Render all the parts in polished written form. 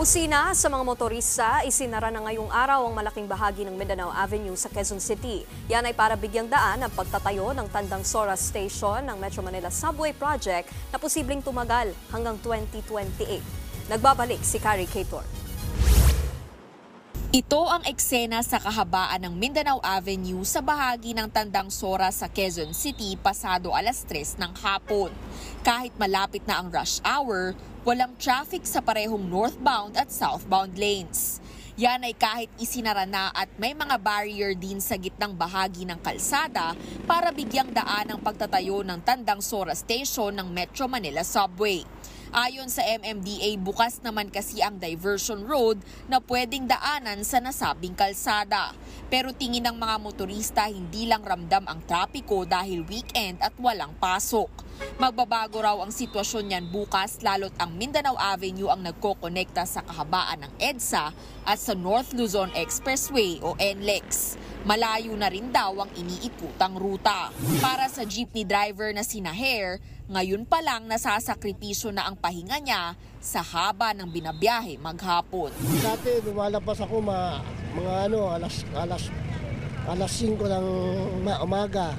Busina sa mga motorista, isinara na ngayong araw ang malaking bahagi ng Mindanao Avenue sa Quezon City. Yan ay para bigyang daan ang pagtatayo ng Tandang Sora Station ng Metro Manila Subway Project na posibleng tumagal hanggang 2028. Nagbabalik si Carrie Cator. Ito ang eksena sa kahabaan ng Mindanao Avenue sa bahagi ng Tandang Sora sa Quezon City pasado alas 3 ng hapon. Kahit malapit na ang rush hour, walang traffic sa parehong northbound at southbound lanes. Yan ay kahit isinara na at may mga barrier din sa gitnang bahagi ng kalsada para bigyang daan ang pagtatayo ng Tandang Sora Station ng Metro Manila Subway. Ayon sa MMDA, bukas naman kasi ang diversion road na pwedeng daanan sa nasabing kalsada. Pero tingin ng mga motorista hindi lang ramdam ang trapiko dahil weekend at walang pasok. Magbabago raw ang sitwasyon niyan bukas lalo't ang Mindanao Avenue ang nagkokonekta sa kahabaan ng EDSA at sa North Luzon Expressway o NLEX. Malayo na rin daw ang iniikutang ruta. Para sa jeepney driver na sina Hair, ngayon pa lang nasasakripisyo na ang pahinga niya sa haba ng binabiyahe maghapon. Dati lumalabas ako alas 5 ng umaga.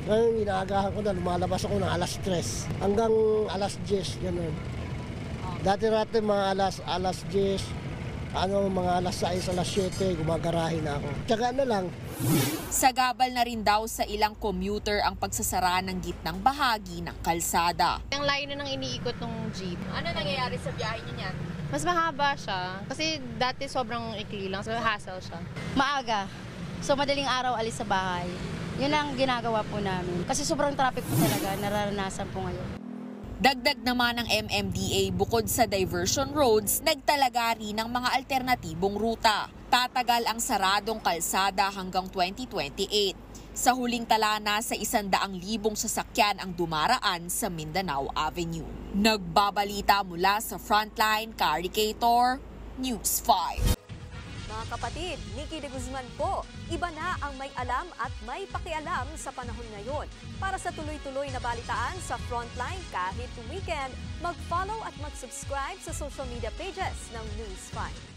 Ngayon inaagahan ko na lumalabas ako ng alas 3 hanggang alas 10 ganun. Dati mga alas 10, mga alas 6, alas 7 gumagarahe na ako. Tsaka lang. Sagabal na rin daw sa ilang commuter ang pagsasara ng gitnang bahagi ng kalsada. Ang layo na ng iniikot ng jeep. Ano nangyayari sa biyahe niyo niyan? Mas mahaba siya. Kasi dati sobrang ikli lang. So hassle siya. Maaga. So madaling araw alis sa bahay. Yun ang ginagawa po namin. Kasi sobrang traffic po talaga. Nararanasan po ngayon. Dagdag naman ng MMDA, bukod sa diversion roads, nagtalaga rin ng mga alternatibong ruta. Tatagal ang saradong kalsada hanggang 2028. Sa huling tala na sa 100,000 sasakyan ang dumaraan sa Mindanao Avenue. Nagbabalita mula sa Frontline, Carrie Cator, News 5. Mga kapatid, Nikki de Guzman po. Iba na ang may alam at may pakialam sa panahon ngayon. Para sa tuloy-tuloy na balitaan sa Frontline kahit weekend, mag-follow at mag-subscribe sa social media pages ng News 5.